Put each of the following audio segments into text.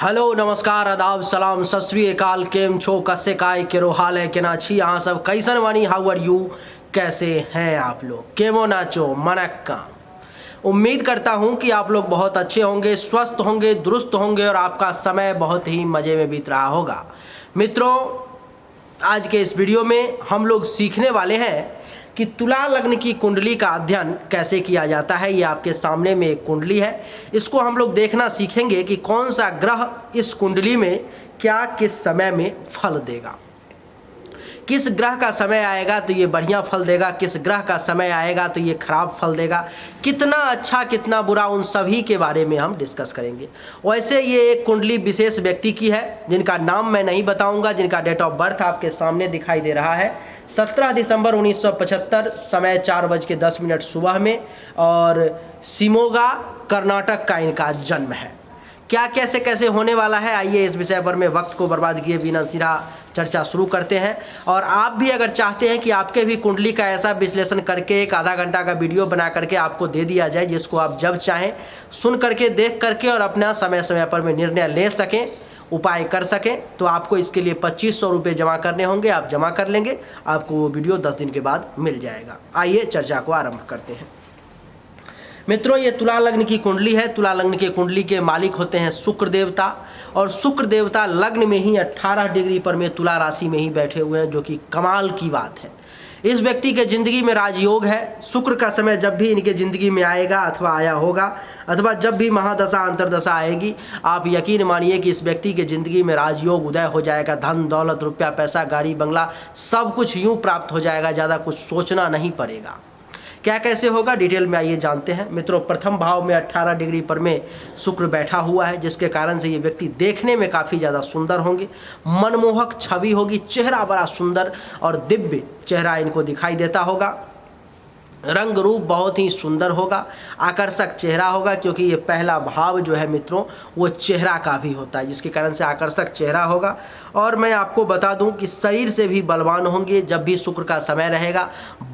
Hello नमस्कार आदाब सलाम सत श्री अकाल केम छो कसे काय केरो हाल है के ना छी यहाँ सब कैसन वानी हाउ आर यू कैसे हैं आप लोग केमो नाचो मनक्का। उम्मीद करता हूँ कि आप लोग बहुत अच्छे होंगे, स्वस्थ होंगे, दुरुस्त होंगे और आपका समय बहुत ही मज़े में बीत रहा होगा। मित्रों, आज के इस वीडियो में हम लोग सीखने वाले हैं कि तुला लग्न की कुंडली का अध्ययन कैसे किया जाता है। ये आपके सामने में एक कुंडली है, इसको हम लोग देखना सीखेंगे कि कौन सा ग्रह इस कुंडली में क्या किस समय में फल देगा। किस ग्रह का समय आएगा तो ये बढ़िया फल देगा, किस ग्रह का समय आएगा तो ये खराब फल देगा, कितना अच्छा कितना बुरा, उन सभी के बारे में हम डिस्कस करेंगे। वैसे ये एक कुंडली विशेष व्यक्ति की है जिनका नाम मैं नहीं बताऊंगा, जिनका डेट ऑफ बर्थ आपके सामने दिखाई दे रहा है 17 दिसंबर 1975, समय 4:10 सुबह में, और शिमोगा कर्नाटक का इनका जन्म है। क्या कैसे कैसे होने वाला है, आइए इस विषय पर मैं वक्त को बर्बाद किए बिना सीधा चर्चा शुरू करते हैं। और आप भी अगर चाहते हैं कि आपके भी कुंडली का ऐसा विश्लेषण करके एक आधा घंटा का वीडियो बना करके आपको दे दिया जाए, जिसको आप जब चाहें सुन करके, देख करके और अपना समय समय पर में निर्णय ले सकें, उपाय कर सकें, तो आपको इसके लिए 2500 रुपये जमा करने होंगे। आप जमा कर लेंगे, आपको वो वीडियो 10 दिन के बाद मिल जाएगा। आइए चर्चा को आरंभ करते हैं। मित्रों, ये तुला लग्न की कुंडली है। तुला लग्न के कुंडली के मालिक होते हैं शुक्र देवता, और शुक्र देवता लग्न में ही 18 डिग्री पर में तुला राशि में ही बैठे हुए हैं, जो कि कमाल की बात है। इस व्यक्ति के ज़िंदगी में राजयोग है। शुक्र का समय जब भी इनके ज़िंदगी में आएगा अथवा आया होगा, अथवा जब भी महादशा अंतरदशा आएगी, आप यकीन मानिए कि इस व्यक्ति के ज़िंदगी में राजयोग उदय हो जाएगा। धन दौलत, रुपया पैसा, गाड़ी बंगला, सब कुछ यूँ प्राप्त हो जाएगा, ज़्यादा कुछ सोचना नहीं पड़ेगा। क्या कैसे होगा, डिटेल में आइए जानते हैं। मित्रों, प्रथम भाव में 18 डिग्री पर में शुक्र बैठा हुआ है, जिसके कारण से ये व्यक्ति देखने में काफ़ी ज़्यादा सुंदर होंगे, मनमोहक छवि होगी, चेहरा बड़ा सुंदर और दिव्य चेहरा इनको दिखाई देता होगा। रंग रूप बहुत ही सुंदर होगा, आकर्षक चेहरा होगा, क्योंकि ये पहला भाव जो है मित्रों वो चेहरा का भी होता है, जिसके कारण से आकर्षक चेहरा होगा। और मैं आपको बता दूं कि शरीर से भी बलवान होंगे। जब भी शुक्र का समय रहेगा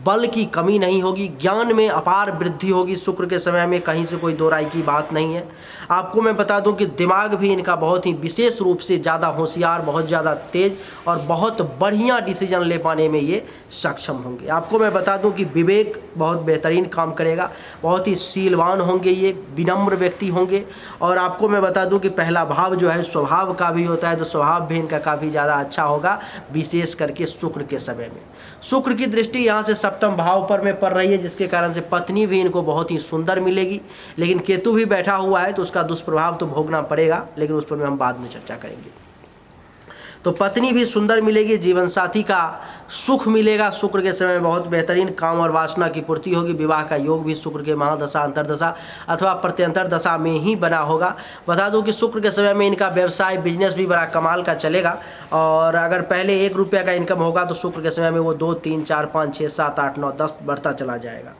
बल की कमी नहीं होगी, ज्ञान में अपार वृद्धि होगी। शुक्र के समय में कहीं से कोई दो राय की बात नहीं है। आपको मैं बता दूं कि दिमाग भी इनका बहुत ही विशेष रूप से ज़्यादा होशियार, बहुत ज़्यादा तेज और बहुत बढ़िया डिसीजन ले पाने में ये सक्षम होंगे। आपको मैं बता दूं कि विवेक बहुत बेहतरीन काम करेगा, बहुत ही शीलवान होंगे, ये विनम्र व्यक्ति होंगे। और आपको मैं बता दूं कि पहला भाव जो है स्वभाव का भी होता है, तो स्वभाव भी इनका काफ़ी ज़्यादा अच्छा होगा, विशेष करके शुक्र के समय में। शुक्र की दृष्टि यहाँ से सप्तम भाव पर में पड़ रही है, जिसके कारण से पत्नी भी इनको बहुत ही सुंदर मिलेगी। लेकिन केतु भी बैठा हुआ है तो उसका दुष्प्रभाव तो भोगना पड़ेगा, लेकिन उस पर हम बाद में चर्चा करेंगे। तो पत्नी भी सुंदर मिलेगी, जीवन साथी का सुख मिलेगा। शुक्र के समय में बहुत बेहतरीन काम और वासना की पूर्ति होगी। विवाह का योग भी शुक्र के महादशा अंतरदशा अथवा प्रत्यंतर दशा में ही बना होगा। बता दूं कि शुक्र के समय में इनका व्यवसाय बिजनेस भी बड़ा कमाल का चलेगा। और अगर पहले 1 रुपये का इनकम होगा तो शुक्र के समय में वो 2, 3, 4, 5, 6, 7, 8, 9, 10 बढ़ता चला जाएगा।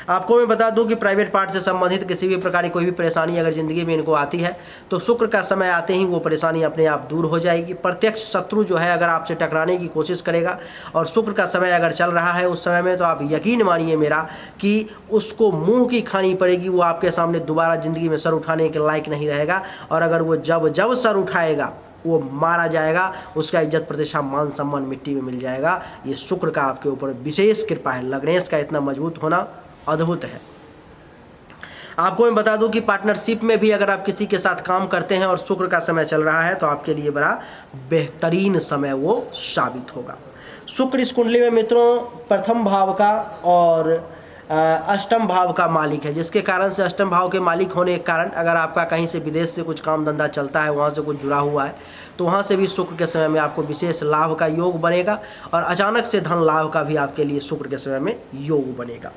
आपको मैं बता दूं कि प्राइवेट पार्ट से संबंधित किसी भी प्रकार की कोई भी परेशानी अगर ज़िंदगी में इनको आती है तो शुक्र का समय आते ही वो परेशानी अपने आप दूर हो जाएगी। प्रत्यक्ष शत्रु जो है अगर आपसे टकराने की कोशिश करेगा और शुक्र का समय अगर चल रहा है उस समय में, तो आप यकीन मानिए मेरा कि उसको मुंह की खानी पड़ेगी। वो आपके सामने दोबारा ज़िंदगी में सर उठाने के लायक नहीं रहेगा। और अगर वो जब सर उठाएगा वो मारा जाएगा, उसका इज्जत प्रतिष्ठा मान सम्मान मिट्टी में मिल जाएगा। ये शुक्र का आपके ऊपर विशेष कृपा है। लग्नेश का इतना मजबूत होना अद्भुत है। आपको मैं बता दूं कि पार्टनरशिप में भी अगर आप किसी के साथ काम करते हैं और शुक्र का समय चल रहा है तो आपके लिए बड़ा बेहतरीन समय वो साबित होगा। शुक्र इस कुंडली में मित्रों प्रथम भाव का और अष्टम भाव का मालिक है, जिसके कारण से अष्टम भाव के मालिक होने के कारण अगर आपका कहीं से विदेश से कुछ काम धंधा चलता है, वहाँ से कुछ जुड़ा हुआ है, तो वहाँ से भी शुक्र के समय में आपको विशेष लाभ का योग बनेगा। और अचानक से धन लाभ का भी आपके लिए शुक्र के समय में योग बनेगा।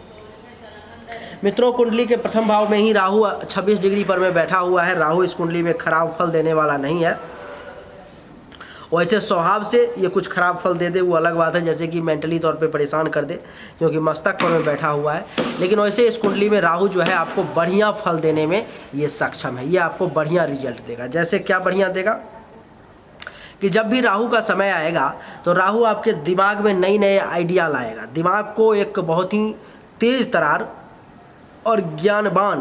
मित्रों, कुंडली के प्रथम भाव में ही राहु 26 डिग्री पर में बैठा हुआ है। राहु इस कुंडली में खराब फल देने वाला नहीं है। वैसे स्वभाव से ये कुछ खराब फल दे दे वो अलग बात है, जैसे कि मेंटली तौर पे परेशान कर दे, क्योंकि मस्तक पर में बैठा हुआ है। लेकिन वैसे इस कुंडली में राहु जो है आपको बढ़िया फल देने में ये सक्षम है। ये आपको बढ़िया रिजल्ट देगा। जैसे क्या बढ़िया देगा कि जब भी राहु का समय आएगा तो राहु आपके दिमाग में नई नए आइडिया लाएगा। दिमाग को एक बहुत ही तेज तरार और ज्ञानवान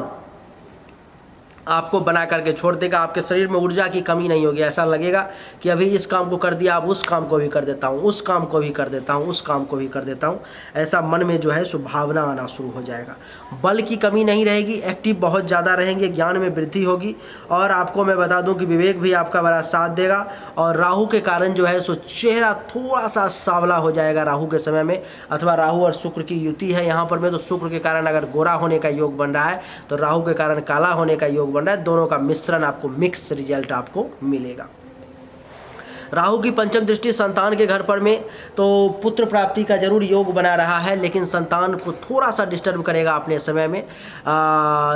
आपको बना करके छोड़ देगा। आपके शरीर में ऊर्जा की कमी नहीं होगी। ऐसा लगेगा कि अभी इस काम को कर दिया, अब उस काम को भी कर देता हूँ, उस काम को भी कर देता हूँ, उस काम को भी कर देता हूँ। ऐसा मन में जो है सो भावना आना शुरू हो जाएगा। बल की कमी नहीं रहेगी, एक्टिव बहुत ज़्यादा रहेंगे, ज्ञान में वृद्धि होगी। और आपको मैं बता दूं कि विवेक भी आपका बड़ा साथ देगा। और राहु के कारण जो है सो चेहरा थोड़ा सा सांवला हो जाएगा राहु के समय में, अथवा राहु और शुक्र की युति है यहाँ पर में, तो शुक्र के कारण अगर गोरा होने का योग बन रहा है तो राहु के कारण काला होने का योग बन रहा है। दोनों का मिश्रण आपको मिक्स रिजल्ट आपको मिलेगा। राहु की पंचम दृष्टि संतान के घर पर में, तो पुत्र प्राप्ति का जरूर योग बना रहा है, लेकिन संतान को थोड़ा सा डिस्टर्ब करेगा अपने समय में।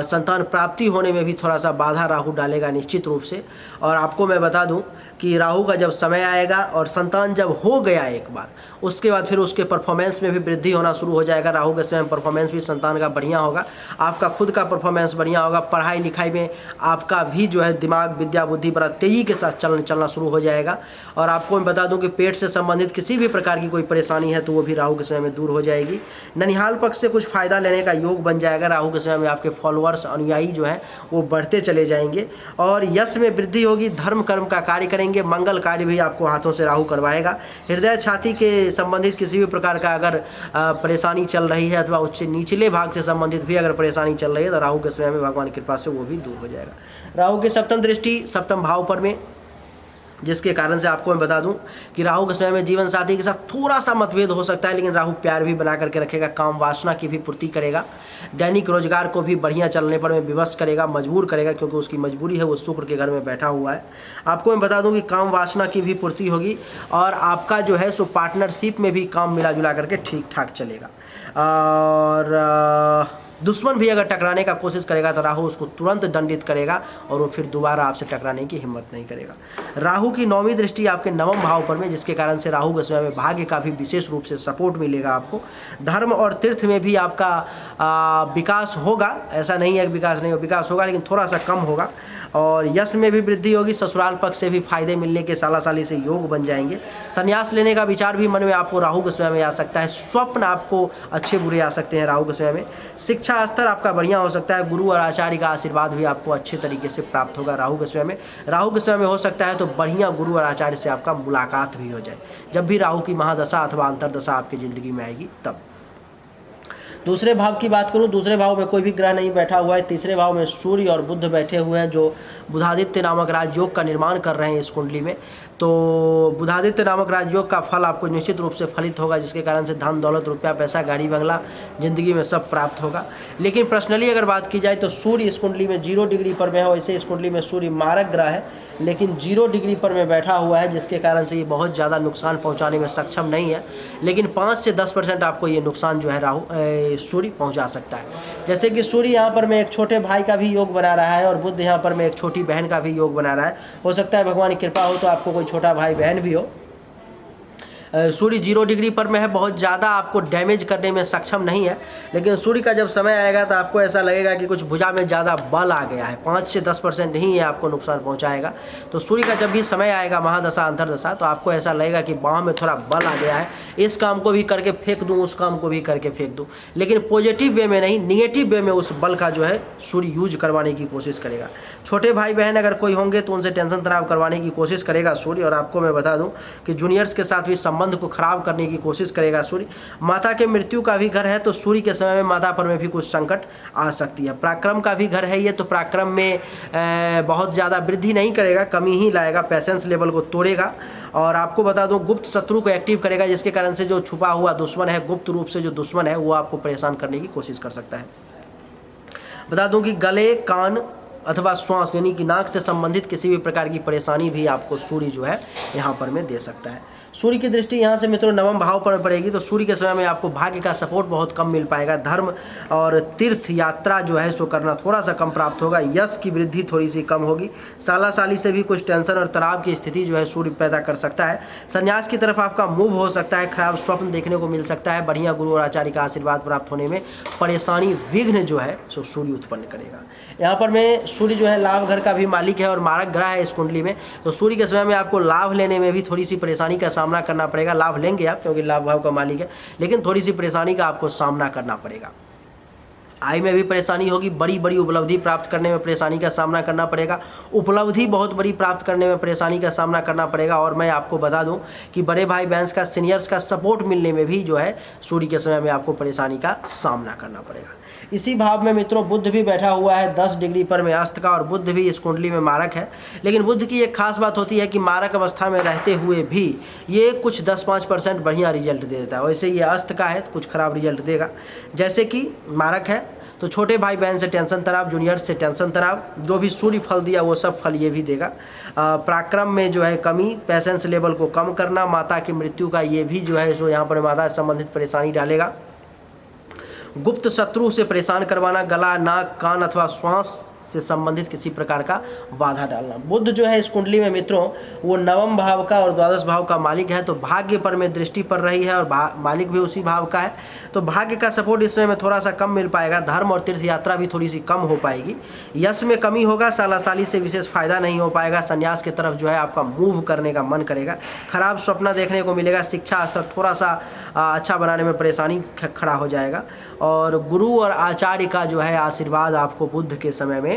संतान प्राप्ति होने में भी थोड़ा सा बाधा राहु डालेगा निश्चित रूप से। और आपको मैं बता दूं कि राहु का जब समय आएगा और संतान जब हो गया एक बार, उसके बाद फिर उसके परफॉर्मेंस में भी वृद्धि होना शुरू हो जाएगा। राहु के समय परफॉर्मेंस भी संतान का बढ़िया होगा, आपका खुद का परफॉर्मेंस बढ़िया होगा, पढ़ाई लिखाई में आपका भी जो है दिमाग विद्या बुद्धि बड़ा तेज़ी के साथ चलना शुरू हो जाएगा। और आपको मैं बता दूं कि पेट से संबंधित किसी भी प्रकार की कोई परेशानी है तो वो भी राहु के समय में दूर हो जाएगी। ननिहाल पक्ष से कुछ फ़ायदा लेने का योग बन जाएगा। राहु के समय में आपके फॉलोअर्स अनुयायी जो हैं वो बढ़ते चले जाएंगे और यश में वृद्धि होगी। धर्म कर्म का कार्य करेंगे, मंगल कार्य भी आपको हाथों से राहु करवाएगा। हृदय छाती के संबंधित किसी भी प्रकार का अगर परेशानी चल रही है अथवा उससे निचले भाग से संबंधित भी अगर परेशानी चल रही है तो राहु के समय में भगवान की कृपा से वो भी दूर हो जाएगा। राहु की सप्तम दृष्टि सप्तम भाव पर में, जिसके कारण से आपको मैं बता दूं कि राहु के समय में जीवन साथी के साथ थोड़ा सा मतभेद हो सकता है, लेकिन राहु प्यार भी बना करके रखेगा, काम वासना की भी पूर्ति करेगा, दैनिक रोजगार को भी बढ़िया चलने पर में विवश करेगा, मजबूर करेगा, क्योंकि उसकी मजबूरी है, वो शुक्र के घर में बैठा हुआ है। आपको मैं बता दूं कि काम वासना की भी पूर्ति होगी और आपका जो है सो पार्टनरशिप में भी काम मिला जुला करके ठीक ठाक चलेगा। और दुश्मन भी अगर टकराने का कोशिश करेगा तो राहु उसको तुरंत दंडित करेगा और वो फिर दोबारा आपसे टकराने की हिम्मत नहीं करेगा। राहु की नौवीं दृष्टि आपके नवम भाव पर में, जिसके कारण से राहु के समय में भाग्य का भी विशेष रूप से सपोर्ट मिलेगा आपको। धर्म और तीर्थ में भी आपका विकास होगा, ऐसा नहीं है कि विकास नहीं हो, विकास होगा लेकिन थोड़ा सा कम होगा। और यश में भी वृद्धि होगी, ससुराल पक्ष से भी फायदे मिलने के साला साली से योग बन जाएंगे। संन्यास लेने का विचार भी मन में आपको राहु के समय में आ सकता है, स्वप्न आपको अच्छे बुरे आ सकते हैं राहु के समय में। शिक्षा स्तर आपका बढ़िया हो सकता है, गुरु और आचार्य का आशीर्वाद भी आपको अच्छे तरीके से प्राप्त होगा राहु के समय में। राहु के समय में हो सकता है तो बढ़िया गुरु और आचार्य से आपका मुलाकात भी हो जाए, जब भी राहु की महादशा अथवा अंतरदशा आपकी ज़िंदगी में आएगी तब। दूसरे भाव की बात करूं, दूसरे भाव में कोई भी ग्रह नहीं बैठा हुआ है। तीसरे भाव में सूर्य और बुध बैठे हुए हैं, जो बुधादित्य नामक राजयोग का निर्माण कर रहे हैं इस कुंडली में। तो बुधादित्य नामक राजयोग का फल आपको निश्चित रूप से फलित होगा, जिसके कारण से धन दौलत रुपया पैसा गाड़ी बंगला जिंदगी में सब प्राप्त होगा। लेकिन पर्सनली अगर बात की जाए तो सूर्य इस कुंडली में 0 डिग्री पर में है। वैसे इस कुंडली में सूर्य मारक ग्रह है, लेकिन 0 डिग्री पर में बैठा हुआ है, जिसके कारण से ये बहुत ज़्यादा नुकसान पहुँचाने में सक्षम नहीं है। लेकिन 5 से 10% आपको ये नुकसान जो है सूर्य पहुँचा सकता है। जैसे कि सूर्य यहाँ पर में एक छोटे भाई का भी योग बना रहा है और बुध यहाँ पर में एक छोटी बहन का भी योग बना रहा है। हो सकता है भगवान की कृपा हो तो आपको कोई छोटा भाई बहन भी हो। सूर्य 0 डिग्री पर में है, बहुत ज़्यादा आपको डैमेज करने में सक्षम नहीं है। लेकिन सूर्य का जब समय आएगा तो आपको ऐसा लगेगा कि कुछ भुजा में ज़्यादा बल आ गया है, 5 से 10% ही ये आपको नुकसान पहुंचाएगा। तो सूर्य का जब भी समय आएगा महादशा अंतरदशा, तो आपको ऐसा लगेगा कि बाँह में थोड़ा बल आ गया है, इस काम को भी करके फेंक दूँ, उस काम को भी करके फेंक दूँ। लेकिन पॉजिटिव वे में नहीं, निगेटिव वे में उस बल का जो है सूर्य यूज करवाने की कोशिश करेगा। छोटे भाई बहन अगर कोई होंगे तो उनसे टेंशन तनाव करवाने की कोशिश करेगा सूर्य। और आपको मैं बता दूँ कि जूनियर्स के साथ भी संबंध को खराब करने की कोशिश करेगा सूर्य। माता के मृत्यु का भी घर है, तो सूर्य के समय में माता पर में भी कुछ संकट आ सकती है। पराक्रम का भी घर है ये, तो पराक्रम में बहुत ज़्यादा वृद्धि नहीं करेगा, कमी ही लाएगा, पैसेंस लेवल को तोड़ेगा। और आपको बता दूं गुप्त शत्रु को एक्टिव करेगा, जिसके कारण से जो छुपा हुआ दुश्मन है, गुप्त रूप से जो दुश्मन है, वो आपको परेशान करने की कोशिश कर सकता है। बता दूं कि गले कान अथवा श्वास यानी कि नाक से संबंधित किसी भी प्रकार की परेशानी भी आपको सूर्य जो है यहाँ पर में दे सकता है। सूर्य की दृष्टि यहाँ से मित्रों नवम भाव पर पड़ेगी, तो सूर्य के समय में आपको भाग्य का सपोर्ट बहुत कम मिल पाएगा। धर्म और तीर्थ यात्रा जो है सो करना थोड़ा सा कम प्राप्त होगा। यश की वृद्धि थोड़ी सी कम होगी। साला साली से भी कुछ टेंशन और तनाव की स्थिति जो है सूर्य पैदा कर सकता है। संन्यास की तरफ आपका मूव हो सकता है। खराब स्वप्न देखने को मिल सकता है। बढ़िया गुरु और आचार्य का आशीर्वाद प्राप्त होने में परेशानी विघ्न जो है सो सूर्य उत्पन्न करेगा। यहाँ पर में सूर्य जो है लाभ घर का भी मालिक है और मारक ग्रह है इस कुंडली में, तो सूर्य के समय में आपको लाभ लेने में भी थोड़ी सी परेशानी का सामना करना पड़ेगा। लाभ लेंगे आप क्योंकि लाभ भाव का मालिक है, लेकिन थोड़ी सी परेशानी का आपको सामना करना पड़ेगा। आय में भी परेशानी होगी, बड़ी बड़ी उपलब्धि प्राप्त करने में परेशानी का सामना करना पड़ेगा, उपलब्धि बहुत बड़ी प्राप्त करने में परेशानी का सामना करना पड़ेगा। और मैं आपको बता दूं कि बड़े भाई बहन का, सीनियर्स का सपोर्ट मिलने में भी जो है सूर्य के समय में आपको परेशानी का सामना करना पड़ेगा। इसी भाव में मित्रों बुध भी बैठा हुआ है 10 डिग्री पर में अस्त का, और बुध भी इस कुंडली में मारक है। लेकिन बुध की एक खास बात होती है कि मारक अवस्था में रहते हुए भी ये कुछ 10-5% बढ़िया रिजल्ट दे देता है। वैसे ये अस्त का है तो कुछ खराब रिजल्ट देगा। जैसे कि मारक है तो छोटे भाई बहन से टेंशन तनाव, जूनियर से टेंशन तनाव, जो भी सूर्य फल दिया वो सब फल ये भी देगा। पराक्रम में जो है कमी, पैसेंस लेवल को कम करना, माता की मृत्यु का ये भी जो है सो यहाँ पर माता से संबंधित परेशानी डालेगा। गुप्त शत्रु से परेशान करवाना, गला, नाक, कान अथवा श्वास से संबंधित किसी प्रकार का बाधा डालना। बुध जो है इस कुंडली में मित्रों वो नवम भाव का और द्वादश भाव का मालिक है, तो भाग्य पर में दृष्टि पड़ रही है और मालिक भी उसी भाव का है, तो भाग्य का सपोर्ट इसमें में थोड़ा सा कम मिल पाएगा। धर्म और तीर्थ यात्रा भी थोड़ी सी कम हो पाएगी। यश में कमी होगा, सालासाली से विशेष फायदा नहीं हो पाएगा। संन्यास की तरफ जो है आपका मूव करने का मन करेगा। खराब स्वप्न देखने को मिलेगा। शिक्षा स्तर थोड़ा सा अच्छा बनाने में परेशानी खड़ा हो जाएगा। और गुरु और आचार्य का जो है आशीर्वाद आपको बुध के समय में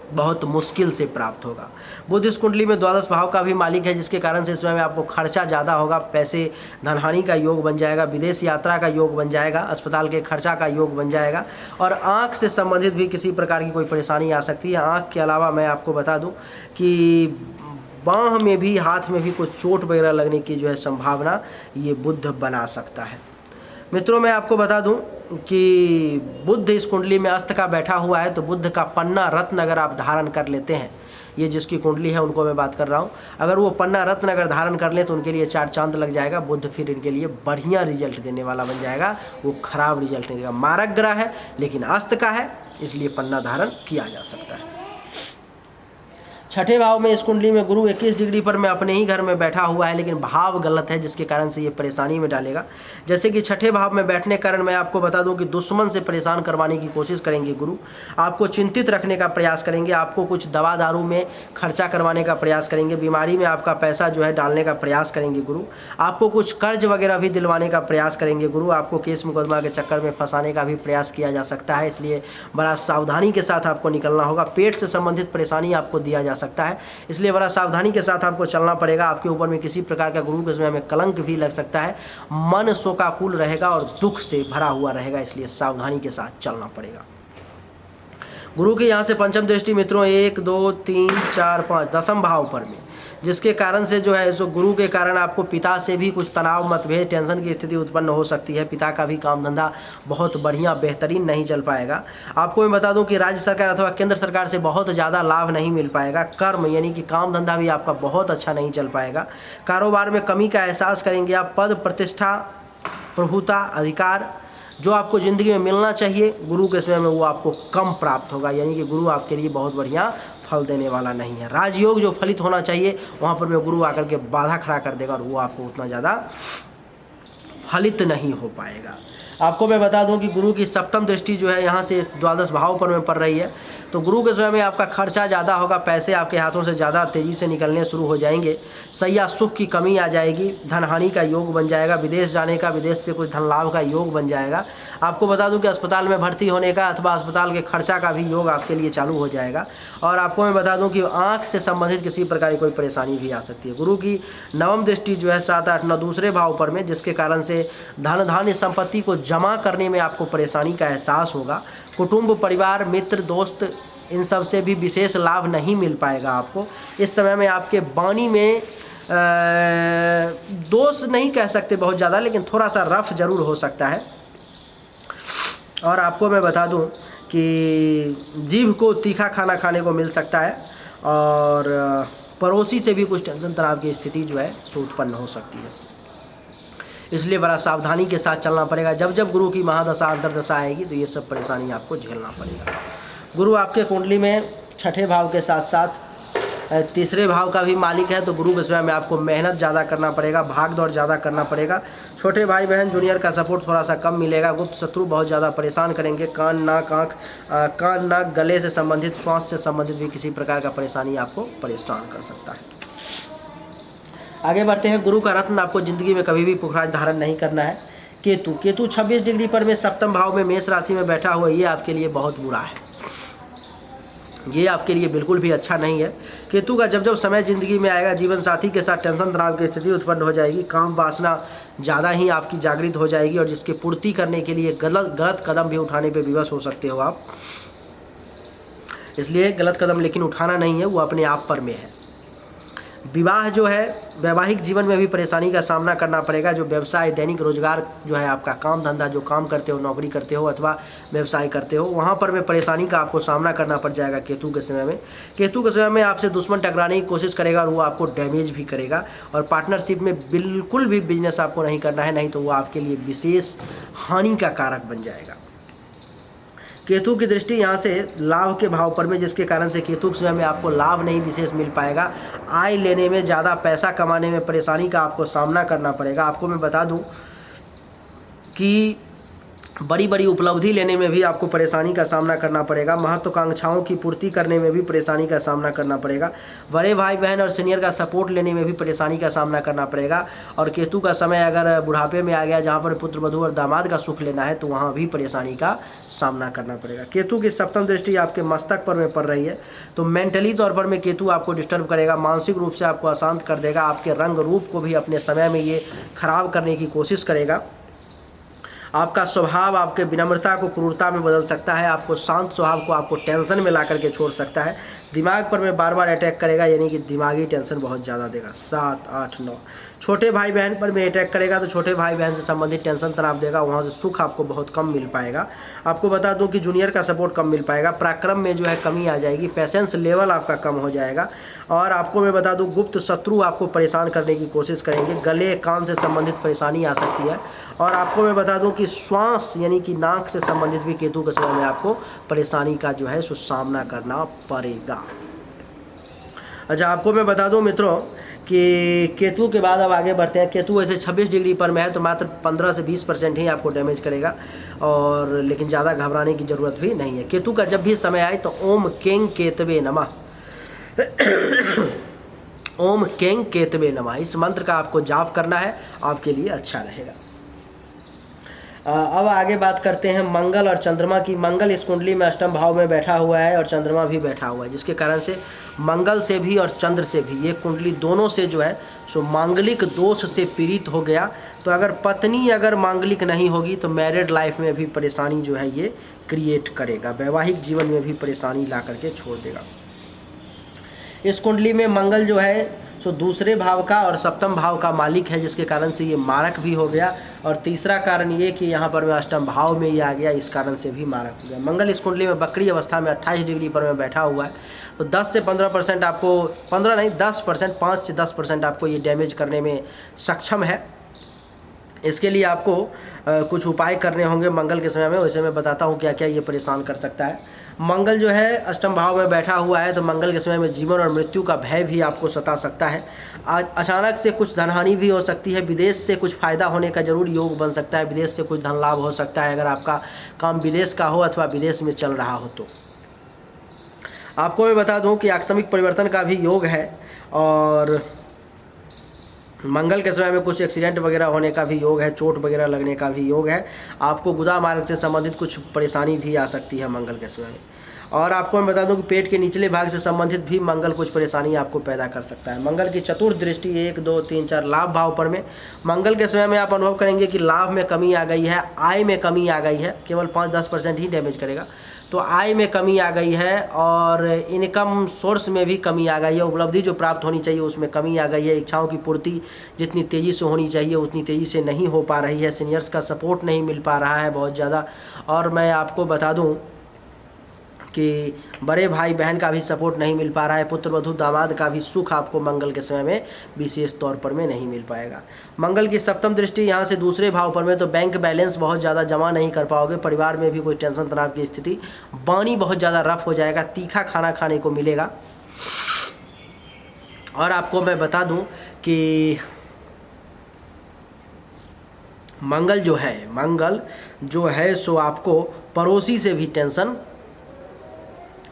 बहुत मुश्किल से प्राप्त होगा। बुध इस कुंडली में द्वादश भाव का भी मालिक है, जिसके कारण से इस समय में आपको खर्चा ज़्यादा होगा। पैसे धनहानि का योग बन जाएगा, विदेश यात्रा का योग बन जाएगा, अस्पताल के खर्चा का योग बन जाएगा। और आँख से संबंधित भी किसी प्रकार की कोई परेशानी आ सकती है। आँख के अलावा मैं आपको बता दूं कि बाँह में भी, हाथ में भी कुछ चोट वगैरह लगने की जो है संभावना ये बुध बना सकता है। मित्रों मैं आपको बता दूं कि बुध इस कुंडली में अस्त का बैठा हुआ है, तो बुध का पन्ना रत्न अगर आप धारण कर लेते हैं, ये जिसकी कुंडली है उनको मैं बात कर रहा हूँ, अगर वो पन्ना रत्न अगर धारण कर लें तो उनके लिए 4 चांद लग जाएगा। बुध फिर इनके लिए बढ़िया रिजल्ट देने वाला बन जाएगा, वो खराब रिजल्ट नहीं देगा। मारक ग्रह है लेकिन अस्त का है, इसलिए पन्ना धारण किया जा सकता है। छठे भाव में इस कुंडली में गुरु 21 डिग्री पर में अपने ही घर में बैठा हुआ है, लेकिन भाव गलत है, जिसके कारण से ये परेशानी में डालेगा। जैसे कि छठे भाव में बैठने के कारण मैं आपको बता दूं कि दुश्मन से परेशान करवाने की कोशिश करेंगे गुरु, आपको चिंतित रखने का प्रयास करेंगे, आपको कुछ दवा दारू में खर्चा करवाने का प्रयास करेंगे, बीमारी में आपका पैसा जो है डालने का प्रयास करेंगे गुरु, आपको कुछ कर्ज वगैरह भी दिलवाने का प्रयास करेंगे गुरु, आपको केस मुकदमा के चक्कर में फंसाने का भी प्रयास किया जा सकता है। इसलिए बड़ा सावधानी के साथ आपको निकलना होगा। पेट से संबंधित परेशानी आपको दिया जा सकता है, इसलिए बड़ा सावधानी के साथ आपको चलना पड़ेगा। आपके ऊपर में किसी प्रकार का गुरु के समय में कलंक भी लग सकता है। मन शोकाकुल रहेगा और दुख से भरा हुआ रहेगा, इसलिए सावधानी के साथ चलना पड़ेगा। गुरु की यहाँ से पंचम दृष्टि मित्रों 1 2 3 4 5 दसम भाव पर में, जिसके कारण से जो है सो गुरु के कारण आपको पिता से भी कुछ तनाव, मतभेद, टेंशन की स्थिति उत्पन्न हो सकती है। पिता का भी काम धंधा बहुत बढ़िया बेहतरीन नहीं चल पाएगा। आपको मैं बता दूं कि राज्य सरकार अथवा केंद्र सरकार से बहुत ज़्यादा लाभ नहीं मिल पाएगा। कर्म यानी कि काम धंधा भी आपका बहुत अच्छा नहीं चल पाएगा। कारोबार में कमी का एहसास करेंगे आप। पद, प्रतिष्ठा, प्रभुता, अधिकार जो आपको ज़िंदगी में मिलना चाहिए गुरु के समय में वो आपको कम प्राप्त होगा, यानी कि गुरु आपके लिए बहुत बढ़िया फल देने वाला नहीं है। राजयोग जो फलित होना चाहिए वहाँ पर में गुरु आकर के बाधा खड़ा कर देगा और वो आपको उतना ज़्यादा फलित नहीं हो पाएगा। आपको मैं बता दूं कि गुरु की सप्तम दृष्टि जो है यहाँ से द्वादश भाव पर में पड़ रही है, तो गुरु के समय में आपका खर्चा ज़्यादा होगा। पैसे आपके हाथों से ज़्यादा तेज़ी से निकलने शुरू हो जाएंगे। सैया सुख की कमी आ जाएगी। धनहानि का योग बन जाएगा। विदेश जाने का, विदेश से कुछ धन लाभ का योग बन जाएगा। आपको बता दूं कि अस्पताल में भर्ती होने का अथवा अस्पताल के खर्चा का भी योग आपके लिए चालू हो जाएगा। और आपको मैं बता दूं कि आँख से संबंधित किसी प्रकार की कोई परेशानी भी आ सकती है। गुरु की नवम दृष्टि जो है 7 8 9 दूसरे भाव पर में, जिसके कारण से धन धान्य संपत्ति को जमा करने में आपको परेशानी का एहसास होगा। कुटुंब, परिवार, मित्र, दोस्त इन सब से भी विशेष लाभ नहीं मिल पाएगा आपको। इस समय में आपके वाणी में दोष नहीं कह सकते बहुत ज़्यादा, लेकिन थोड़ा सा रफ जरूर हो सकता है। और आपको मैं बता दूं कि जीभ को तीखा खाना खाने को मिल सकता है और पड़ोसी से भी कुछ टेंशन तनाव की स्थिति जो है सो उत्पन्न हो सकती है। इसलिए बड़ा सावधानी के साथ चलना पड़ेगा। जब जब गुरु की महादशा अंतरदशा आएगी तो ये सब परेशानी आपको झेलना पड़ेगा। गुरु आपके कुंडली में छठे भाव के साथ साथ तीसरे भाव का भी मालिक है, तो गुरु के समय में आपको मेहनत ज़्यादा करना पड़ेगा, भाग दौड़ ज़्यादा करना पड़ेगा। छोटे भाई बहन, जूनियर का सपोर्ट थोड़ा सा कम मिलेगा। गुप्त शत्रु बहुत ज़्यादा परेशान करेंगे। कान, नाक, आँख, कान, नाक, गले से संबंधित, श्वास से संबंधित भी किसी प्रकार का परेशानी आपको परेशान कर सकता है। आगे बढ़ते हैं। गुरु का रत्न आपको ज़िंदगी में कभी भी पुखराज धारण नहीं करना है। केतु, केतु 26 डिग्री पर में सप्तम भाव में मेष राशि में बैठा हुआ, ये आपके लिए बहुत बुरा है, ये आपके लिए बिल्कुल भी अच्छा नहीं है। केतु का जब जब समय जिंदगी में आएगा, जीवन साथी के साथ टेंशन तनाव की स्थिति उत्पन्न हो जाएगी, काम वासना ज़्यादा ही आपकी जागृत हो जाएगी और जिसकी पूर्ति करने के लिए गलत कदम भी उठाने पे विवश हो सकते हो आप। इसलिए गलत कदम लेकिन उठाना नहीं है, वो अपने आप पर में है। विवाह जो है, वैवाहिक जीवन में भी परेशानी का सामना करना पड़ेगा। जो व्यवसाय, दैनिक रोजगार जो है आपका, काम धंधा जो काम करते हो, नौकरी करते हो अथवा व्यवसाय करते हो, वहाँ पर में परेशानी का आपको सामना करना पड़ जाएगा केतु के समय में। केतु के समय में आपसे दुश्मन टकराने की कोशिश करेगा और वो आपको डैमेज भी करेगा। और पार्टनरशिप में बिल्कुल भी बिजनेस आपको नहीं करना है, नहीं तो वो आपके लिए विशेष हानि का कारक बन जाएगा। केतु की दृष्टि यहाँ से लाभ के भाव पर में, जिसके कारण से केतु के समय में आपको लाभ नहीं विशेष मिल पाएगा। आय लेने में, ज़्यादा पैसा कमाने में परेशानी का आपको सामना करना पड़ेगा। आपको मैं बता दूं कि बड़ी बड़ी उपलब्धि लेने में भी आपको परेशानी का सामना करना पड़ेगा। महत्वाकांक्षाओं की पूर्ति करने में भी परेशानी का सामना करना पड़ेगा। बड़े भाई बहन और सीनियर का सपोर्ट लेने में भी परेशानी का सामना करना पड़ेगा। और केतु का समय अगर बुढ़ापे में आ गया, जहाँ पर पुत्र वधू और दामाद का सुख लेना है, तो वहाँ भी परेशानी का सामना करना पड़ेगा। केतु की सप्तम दृष्टि आपके मस्तक पर में पड़ रही है, तो मेंटली तौर पर में केतु आपको डिस्टर्ब करेगा, मानसिक रूप से आपको अशांत कर देगा। आपके रंग रूप को भी अपने समय में ये खराब करने की कोशिश करेगा। आपका स्वभाव आपके विनम्रता को क्रूरता में बदल सकता है। आपको शांत स्वभाव को आपको टेंशन में ला करके छोड़ सकता है। दिमाग पर में बार बार अटैक करेगा, यानी कि दिमागी टेंशन बहुत ज़्यादा देगा। 7, 8, 9 छोटे भाई बहन पर में अटैक करेगा, तो छोटे भाई बहन से संबंधित टेंशन तनाव देगा, वहाँ से सुख आपको बहुत कम मिल पाएगा। आपको बता दूं कि जूनियर का सपोर्ट कम मिल पाएगा। पराक्रम में जो है कमी आ जाएगी, पेशेंस लेवल आपका कम हो जाएगा। और आपको मैं बता दूं, गुप्त शत्रु आपको परेशान करने की कोशिश करेंगे, गले कान से संबंधित परेशानी आ सकती है। और आपको मैं बता दूं कि श्वास यानी कि नाक से संबंधित भी केतु के समय में आपको परेशानी का जो है सो सामना करना पड़ेगा। अच्छा, आपको मैं बता दूं मित्रों कि केतु के बाद अब आगे बढ़ते हैं। केतु ऐसे 26 डिग्री पर में है, तो मात्र 15 से 20% ही आपको डैमेज करेगा, और लेकिन ज़्यादा घबराने की ज़रूरत भी नहीं है। केतु का जब भी समय आए तो ओम केंग केतवे नमः ओम केंग केतवे नमः, इस मंत्र का आपको जाप करना है, आपके लिए अच्छा रहेगा। अब आगे बात करते हैं मंगल और चंद्रमा की। मंगल इस कुंडली में अष्टम भाव में बैठा हुआ है और चंद्रमा भी बैठा हुआ है, जिसके कारण से मंगल से भी और चंद्र से भी, ये कुंडली दोनों से जो है सो मांगलिक दोष से पीड़ित हो गया। तो अगर पत्नी अगर मांगलिक नहीं होगी तो मैरिड लाइफ में भी परेशानी जो है ये क्रिएट करेगा, वैवाहिक जीवन में भी परेशानी ला करके छोड़ देगा। इस कुंडली में मंगल जो है सो दूसरे भाव का और सप्तम भाव का मालिक है, जिसके कारण से ये मारक भी हो गया। और तीसरा कारण ये कि यहाँ पर में अष्टम भाव में ये आ गया, इस कारण से भी मारक हो गया। मंगल इस कुंडली में बकरी अवस्था में 28 डिग्री पर में बैठा हुआ है, तो 10 से 15% आपको, 15 नहीं 10%, 5 से 10% आपको ये डैमेज करने में सक्षम है। इसके लिए आपको कुछ उपाय करने होंगे मंगल के समय में, वैसे मैं बताता हूँ क्या क्या ये परेशान कर सकता है। मंगल जो है अष्टम भाव में बैठा हुआ है, तो मंगल के समय में जीवन और मृत्यु का भय भी आपको सता सकता है। अचानक से कुछ धनहानि भी हो सकती है। विदेश से कुछ फ़ायदा होने का जरूर योग बन सकता है, विदेश से कुछ धन लाभ हो सकता है, अगर आपका काम विदेश का हो अथवा विदेश में चल रहा हो तो। आपको मैं बता दूं कि आकस्मिक परिवर्तन का भी योग है, और मंगल के समय में कुछ एक्सीडेंट वगैरह होने का भी योग है, चोट वगैरह लगने का भी योग है। आपको गुदा मार्ग से संबंधित कुछ परेशानी भी आ सकती है मंगल के समय में। और आपको मैं बता दूं कि पेट के निचले भाग से संबंधित भी मंगल कुछ परेशानी आपको पैदा कर सकता है। मंगल की चतुर्थ दृष्टि 1, 2, 3, 4 लाभ भाव पर में, मंगल के समय में आप अनुभव करेंगे कि लाभ में कमी आ गई है, आय में कमी आ गई है, केवल 5-10% ही डैमेज करेगा। तो आय में कमी आ गई है और इनकम सोर्स में भी कमी आ गई है। उपलब्धि जो प्राप्त होनी चाहिए उसमें कमी आ गई है। इच्छाओं की पूर्ति जितनी तेज़ी से होनी चाहिए उतनी तेज़ी से नहीं हो पा रही है। सीनियर्स का सपोर्ट नहीं मिल पा रहा है बहुत ज़्यादा। और मैं आपको बता दूं कि बड़े भाई बहन का भी सपोर्ट नहीं मिल पा रहा है। पुत्र वधू दामाद का भी सुख आपको मंगल के समय में विशेष तौर पर में नहीं मिल पाएगा। मंगल की सप्तम दृष्टि यहाँ से दूसरे भाव पर में, तो बैंक बैलेंस बहुत ज़्यादा जमा नहीं कर पाओगे। परिवार में भी कोई टेंशन तनाव की स्थिति, वाणी बहुत ज़्यादा रफ हो जाएगा, तीखा खाना खाने को मिलेगा। और आपको मैं बता दूं कि मंगल जो है सो आपको पड़ोसी से भी टेंशन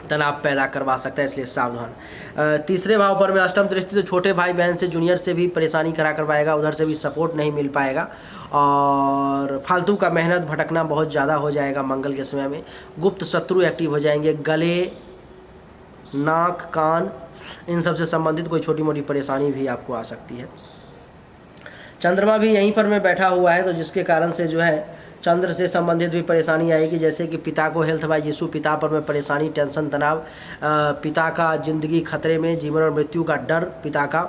तनाव पैदा करवा सकता है, इसलिए सावधान। तीसरे भाव पर में अष्टम दृष्टि, तो छोटे भाई बहन से, जूनियर से भी परेशानी करा करवाएगा, उधर से भी सपोर्ट नहीं मिल पाएगा और फालतू का मेहनत भटकना बहुत ज़्यादा हो जाएगा मंगल के समय में। गुप्त शत्रु एक्टिव हो जाएंगे, गले, नाक, कान, इन सब से संबंधित कोई छोटी मोटी परेशानी भी आपको आ सकती है। चंद्रमा भी यहीं पर में बैठा हुआ है, तो जिसके कारण से जो है चंद्र से संबंधित भी परेशानी आएगी, जैसे कि पिता को हेल्थ वाइज इशू, पिता पर में परेशानी, टेंशन, तनाव, पिता का जिंदगी खतरे में, जीवन और मृत्यु का डर पिता का,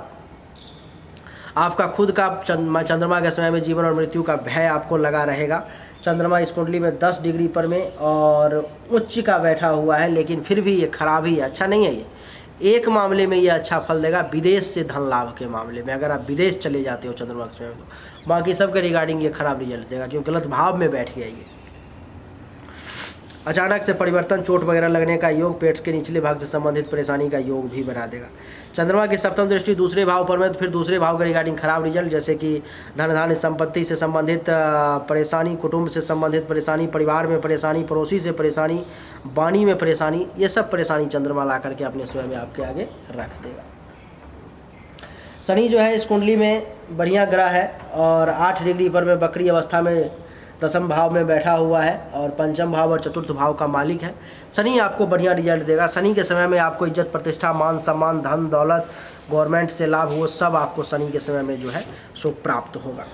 आपका खुद का चंद्रमा के समय में जीवन और मृत्यु का भय आपको लगा रहेगा। चंद्रमा इस कुंडली में 10 डिग्री पर में और उच्च का बैठा हुआ है, लेकिन फिर भी ये खराब ही है, अच्छा नहीं है। ये एक मामले में ये अच्छा फल देगा, विदेश से धन लाभ के मामले में। अगर आप विदेश चले जाते हो चंद्रमा के समय में, तो बाकी सबके रिगार्डिंग ये खराब रिजल्ट देगा, क्योंकि गलत भाव में बैठ गया ये। अचानक से परिवर्तन, चोट वगैरह लगने का योग, पेट के निचले भाग से संबंधित परेशानी का योग भी बना देगा। चंद्रमा की सप्तम दृष्टि दूसरे भाव पर में, तो फिर दूसरे भाव के रिगार्डिंग खराब रिजल्ट, जैसे कि धन धान्य संपत्ति से संबंधित परेशानी, कुटुंब से संबंधित परेशानी, परिवार में परेशानी, पड़ोसी से परेशानी, वाणी में परेशानी, ये सब परेशानी चंद्रमा ला करके अपने स्वयं में आपके आगे रख देगा। शनि जो है इस कुंडली में बढ़िया ग्रह है और 8 डिग्री पर में बकरी अवस्था में 10वें भाव में बैठा हुआ है और 5वें भाव और 4th भाव का मालिक है। शनि आपको बढ़िया रिजल्ट देगा। शनि के समय में आपको इज्जत, प्रतिष्ठा, मान सम्मान, धन दौलत, गवर्नमेंट से लाभ, वो सब आपको शनि के समय में जो है सो प्राप्त होगा।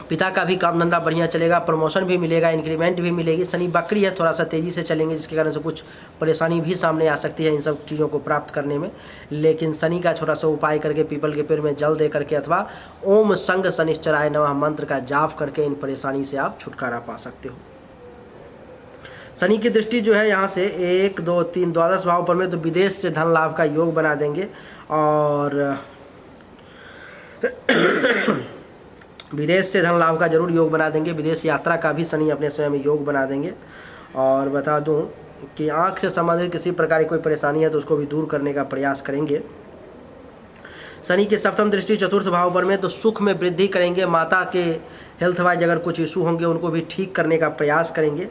पिता का भी काम धंधा बढ़िया चलेगा, प्रमोशन भी मिलेगा, इंक्रीमेंट भी मिलेगी। शनि बकरी है, थोड़ा सा तेज़ी से चलेंगे, जिसके कारण से कुछ परेशानी भी सामने आ सकती है इन सब चीज़ों को प्राप्त करने में। लेकिन शनि का छोटा सा उपाय करके, पीपल के पेड़ में जल दे करके अथवा ओम संग शनिश्चराय नमः मंत्र का जाप करके इन परेशानी से आप छुटकारा पा सकते हो। शनि की दृष्टि जो है यहाँ से 1, 2, 3 द्वादश भाव पर में, तो विदेश से धन लाभ का योग बना देंगे और विदेश से धन लाभ का जरूर योग बना देंगे। विदेश यात्रा का भी शनि अपने समय में योग बना देंगे। और बता दूं कि आँख से संबंधित किसी प्रकार की कोई परेशानी है तो उसको भी दूर करने का प्रयास करेंगे। शनि की सप्तम दृष्टि 4th भाव पर में, तो सुख में वृद्धि करेंगे। माता के हेल्थ वाइज अगर कुछ इशू होंगे उनको भी ठीक करने का प्रयास करेंगे।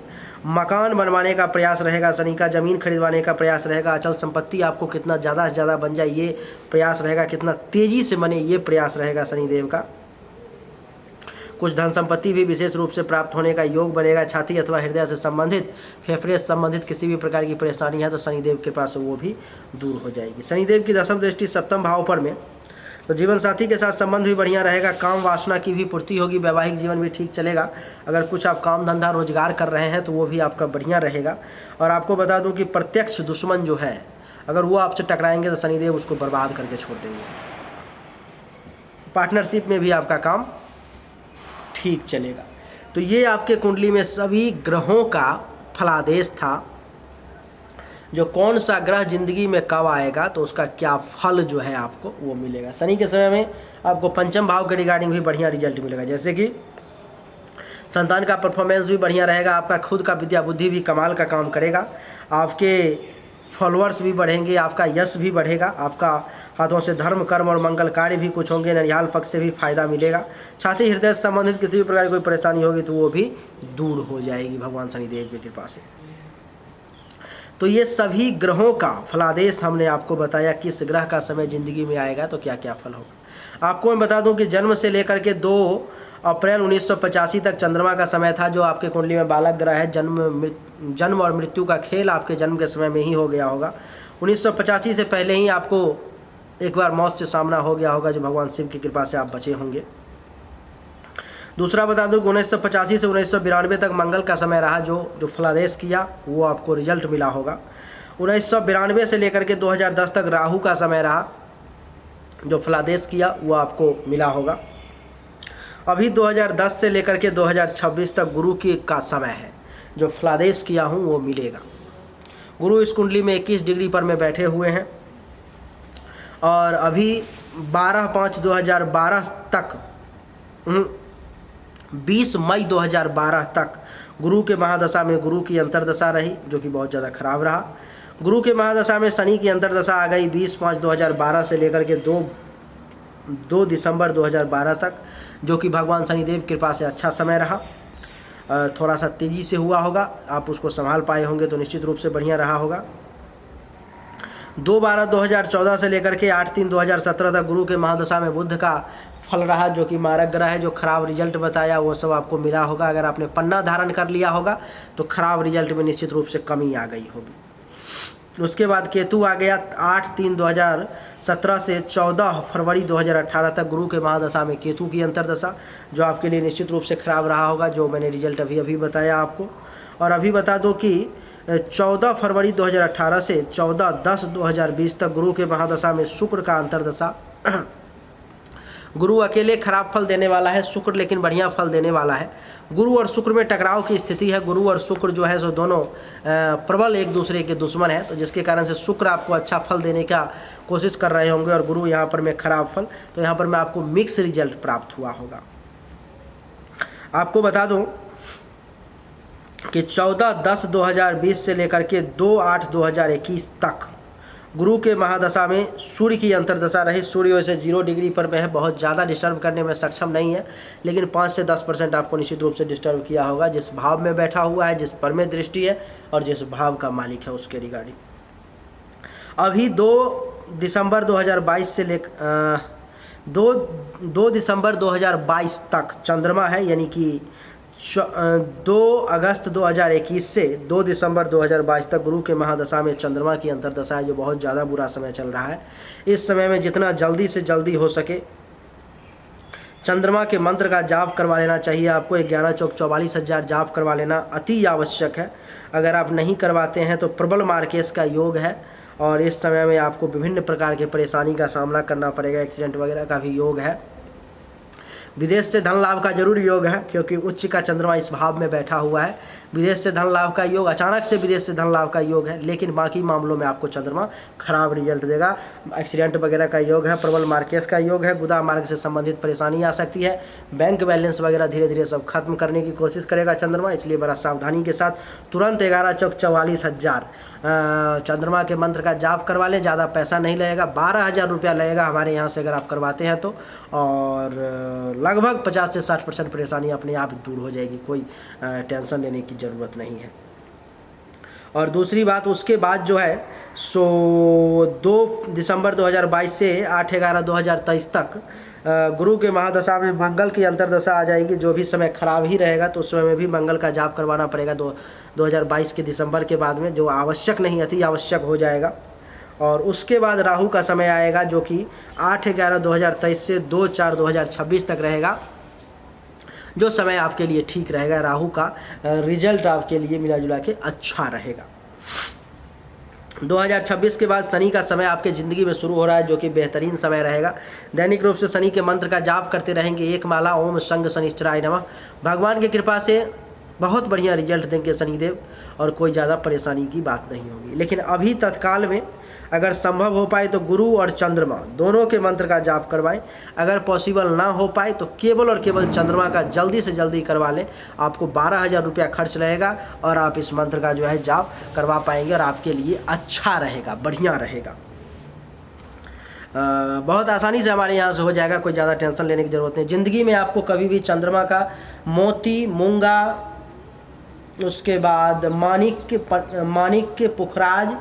मकान बनवाने का प्रयास रहेगा शनि का, ज़मीन खरीदवाने का प्रयास रहेगा। अचल संपत्ति आपको कितना ज़्यादा से ज़्यादा बन जाए ये प्रयास रहेगा, कितना तेज़ी से बने ये प्रयास रहेगा शनिदेव का। कुछ धन संपत्ति भी विशेष रूप से प्राप्त होने का योग बनेगा। छाती अथवा हृदय से संबंधित, फेफड़े से संबंधित किसी भी प्रकार की परेशानी है तो शनिदेव के पास वो भी दूर हो जाएगी। शनिदेव की 10वीं दृष्टि 7वें भाव पर में, तो जीवन साथी के साथ संबंध भी बढ़िया रहेगा। काम वासना की भी पूर्ति होगी, वैवाहिक जीवन भी ठीक चलेगा। अगर कुछ आप काम धंधा रोजगार कर रहे हैं तो वो भी आपका बढ़िया रहेगा। और आपको बता दूं कि प्रत्यक्ष दुश्मन जो है अगर वो आपसे टकराएंगे तो शनिदेव उसको बर्बाद करके छोड़ देंगे। पार्टनरशिप में भी आपका काम ठीक चलेगा। तो ये आपके कुंडली में सभी ग्रहों का फलादेश था। जो कौन सा ग्रह जिंदगी में कब आएगा तो उसका क्या फल जो है आपको वो मिलेगा। शनि के समय में आपको 5वें भाव के रिगार्डिंग भी बढ़िया रिजल्ट मिलेगा, जैसे कि संतान का परफॉर्मेंस भी बढ़िया रहेगा। आपका खुद का विद्या बुद्धि भी कमाल का काम करेगा। आपके फॉलोअर्स भी बढ़ेंगे, आपका यश भी बढ़ेगा। आपका हाथों से धर्म, कर्म और मंगल कार्य भी कुछ होंगे। ननिहाल पक्ष से भी फायदा मिलेगा। छाती हृदय से संबंधित किसी भी प्रकार की कोई परेशानी होगी तो वो भी दूर हो जाएगी भगवान शनिदेव की कृपा से। तो ये सभी ग्रहों का फलादेश हमने आपको बताया, किस ग्रह का समय जिंदगी में आएगा तो क्या क्या फल होगा। आपको मैं बता दूं कि जन्म से लेकर के 2 अप्रैल 1985 तक चंद्रमा का समय था, जो आपके कुंडली में बालक ग्रह है। जन्म और मृत्यु का खेल आपके जन्म के समय में ही हो गया होगा। 1985 से पहले ही आपको एक बार मौत से सामना हो गया होगा, जो भगवान शिव की कृपा से आप बचे होंगे। दूसरा बता दूं कि 1985 से 1992 तक मंगल का समय रहा, जो फलादेश किया वो आपको रिजल्ट मिला होगा। 1992 से लेकर के 2010 तक राहु का समय रहा, जो फलादेश किया वो आपको मिला होगा। अभी 2010 से लेकर के 2026 तक गुरु की का समय है, जो फलादेश किया हूँ वो मिलेगा। गुरु इस कुंडली में 21 डिग्री पर में बैठे हुए हैं और अभी 12/5/2012 तक 20 मई 2012 तक गुरु के महादशा में गुरु की अंतरदशा रही, जो कि बहुत ज़्यादा खराब रहा। गुरु के महादशा में शनि की अंतरदशा आ गई 20/5/2012 से लेकर के 2 दिसंबर 2012 तक, जो कि भगवान शनिदेव कृपा से अच्छा समय रहा। थोड़ा सा तेज़ी से हुआ होगा, आप उसको संभाल पाए होंगे तो निश्चित रूप से बढ़िया रहा होगा। 2/12/2014 से लेकर के 8/3/2017 तक गुरु के महादशा में बुध का फल रहा, जो कि मारक ग्रह है, जो खराब रिजल्ट बताया वो सब आपको मिला होगा। अगर आपने पन्ना धारण कर लिया होगा तो खराब रिजल्ट में निश्चित रूप से कमी आ गई होगी। उसके बाद केतु आ गया 8/3/2017 से 14 फरवरी 2018 तक गुरु के महादशा में केतु की अंतरदशा, जो आपके लिए निश्चित रूप से खराब रहा होगा, जो मैंने रिजल्ट अभी बताया आपको। और अभी बता दो कि 14 फरवरी 2018 से 14/10/2020 तक गुरु के महादशा में शुक्र का अंतरदशा। गुरु अकेले खराब फल देने वाला है, शुक्र लेकिन बढ़िया फल देने वाला है। गुरु और शुक्र में टकराव की स्थिति है। गुरु और शुक्र जो है सो दोनों प्रबल एक दूसरे के दुश्मन है, तो जिसके कारण से शुक्र आपको अच्छा फल देने का कोशिश कर रहे होंगे और गुरु यहाँ पर में खराब फल, तो यहाँ पर में आपको मिक्स रिजल्ट प्राप्त हुआ होगा। आपको बता दूं कि 14/10/2020 से लेकर के 2/8/2021 तक गुरु के महादशा में सूर्य की अंतरदशा रही। सूर्य वैसे 0 डिग्री पर में है, बहुत ज़्यादा डिस्टर्ब करने में सक्षम नहीं है, लेकिन 5 से 10% आपको निश्चित रूप से डिस्टर्ब किया होगा, जिस भाव में बैठा हुआ है, जिस पर में दृष्टि है और जिस भाव का मालिक है उसके रिगार्डिंग। अभी 2 दिसंबर 2022 से लेकर 2 दिसंबर 2022 तक चंद्रमा है, यानी कि 2 अगस्त 2021 से 2 दिसंबर 2022 तक गुरु के महादशा में चंद्रमा की अंतरदशा है, जो बहुत ज़्यादा बुरा समय चल रहा है। इस समय में जितना जल्दी से जल्दी हो सके चंद्रमा के मंत्र का जाप करवा लेना चाहिए आपको। 11 चौक 44,000 जाप करवा लेना अति आवश्यक है। अगर आप नहीं करवाते हैं तो प्रबल मार्केस का योग है और इस समय में आपको विभिन्न प्रकार के परेशानी का सामना करना पड़ेगा। एक्सीडेंट वगैरह का भी योग है। विदेश से धन लाभ का जरूर योग है, क्योंकि उच्च का चंद्रमा इस भाव में बैठा हुआ है। विदेश से धन लाभ का योग, अचानक से विदेश से धन लाभ का योग है, लेकिन बाकी मामलों में आपको चंद्रमा खराब रिजल्ट देगा। एक्सीडेंट वगैरह का योग है, प्रबल मार्केस का योग है, गुदा मार्ग से संबंधित परेशानी आ सकती है। बैंक बैलेंस वगैरह धीरे धीरे सब खत्म करने की कोशिश करेगा चंद्रमा, इसलिए बड़ा सावधानी के साथ तुरंत 11 चौक 44,000 चंद्रमा के मंत्र का जाप करवा लें। ज़्यादा पैसा नहीं लगेगा, 12,000 रुपया लगेगा हमारे यहाँ से अगर आप करवाते हैं तो, और लगभग 50 से 60% परेशानी अपने आप दूर हो जाएगी। कोई टेंशन लेने की ज़रूरत नहीं है। और दूसरी बात, उसके बाद जो है सो 2 दिसंबर 2022 से 8/11/2023 तक गुरु के महादशा में मंगल की अंतरदशा आ जाएगी। जो भी समय खराब ही रहेगा तो उस समय में भी मंगल का जाप करवाना पड़ेगा 2022 के दिसंबर के बाद में, जो आवश्यक नहीं अति आवश्यक हो जाएगा। और उसके बाद राहु का समय आएगा, जो कि 8/11/2023 से 2/4/2026 तक रहेगा, जो समय आपके लिए ठीक रहेगा। राहु का रिजल्ट आपके लिए मिला जुला के अच्छा रहेगा। 2026 के बाद शनि का समय आपके ज़िंदगी में शुरू हो रहा है, जो कि बेहतरीन समय रहेगा। दैनिक रूप से शनि के मंत्र का जाप करते रहेंगे, 1 माला ओम संग शनिश्चराय नमः। भगवान की कृपा से बहुत बढ़िया रिजल्ट देंगे शनिदेव और कोई ज़्यादा परेशानी की बात नहीं होगी। लेकिन अभी तत्काल में अगर संभव हो पाए तो गुरु और चंद्रमा दोनों के मंत्र का जाप करवाएं। अगर पॉसिबल ना हो पाए तो केवल और केवल चंद्रमा का जल्दी से जल्दी करवा लें। आपको 12,000 रुपया खर्च लगेगा और आप इस मंत्र का जो है जाप करवा पाएंगे और आपके लिए अच्छा रहेगा, बढ़िया रहेगा। बहुत आसानी से हमारे यहाँ से हो जाएगा, कोई ज़्यादा टेंशन लेने की ज़रूरत नहीं। ज़िंदगी में आपको कभी भी चंद्रमा का मोती, मूंगा, उसके बाद माणिक के पुखराज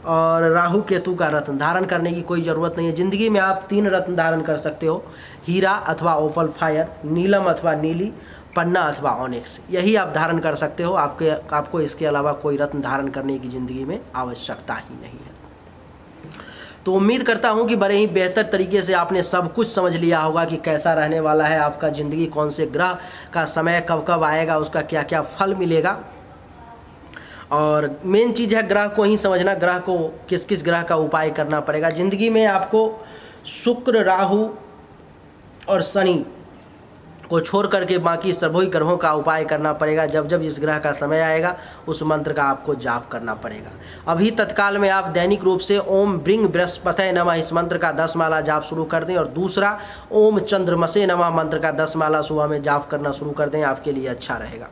और राहु केतु का रत्न धारण करने की कोई ज़रूरत नहीं है। ज़िंदगी में आप 3 रत्न धारण कर सकते हो, हीरा अथवा ओपल फायर, नीलम अथवा नीली, पन्ना अथवा ऑनिक्स, यही आप धारण कर सकते हो। आपको इसके अलावा कोई रत्न धारण करने की ज़िंदगी में आवश्यकता ही नहीं है। तो उम्मीद करता हूं कि बड़े ही बेहतर तरीके से आपने सब कुछ समझ लिया होगा कि कैसा रहने वाला है आपका ज़िंदगी, कौन से ग्रह का समय कब कब आएगा, उसका क्या क्या फल मिलेगा। और मेन चीज़ है ग्रह को ही समझना, ग्रह को किस किस ग्रह का उपाय करना पड़ेगा। ज़िंदगी में आपको शुक्र, राहु और शनि को छोड़ करके बाकी सभी ग्रहों का उपाय करना पड़ेगा। जब जब इस ग्रह का समय आएगा उस मंत्र का आपको जाप करना पड़ेगा। अभी तत्काल में आप दैनिक रूप से ओम ब्रिंग बृहस्पतये नमः इस मंत्र का 10 माला जाप शुरू कर दें, और दूसरा ओम चंद्रमसे नमः मंत्र का 10 माला सुबह में जाप करना शुरू कर दें, आपके लिए अच्छा रहेगा।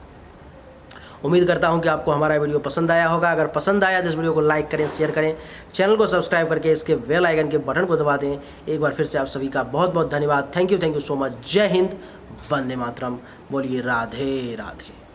उम्मीद करता हूं कि आपको हमारा वीडियो पसंद आया होगा। अगर पसंद आया तो इस वीडियो को लाइक करें, शेयर करें, चैनल को सब्सक्राइब करके इसके बेल आइकन के बटन को दबा दें। एक बार फिर से आप सभी का बहुत बहुत धन्यवाद। Thank you so much. जय हिंद, वंदे मातरम। बोलिए राधे राधे।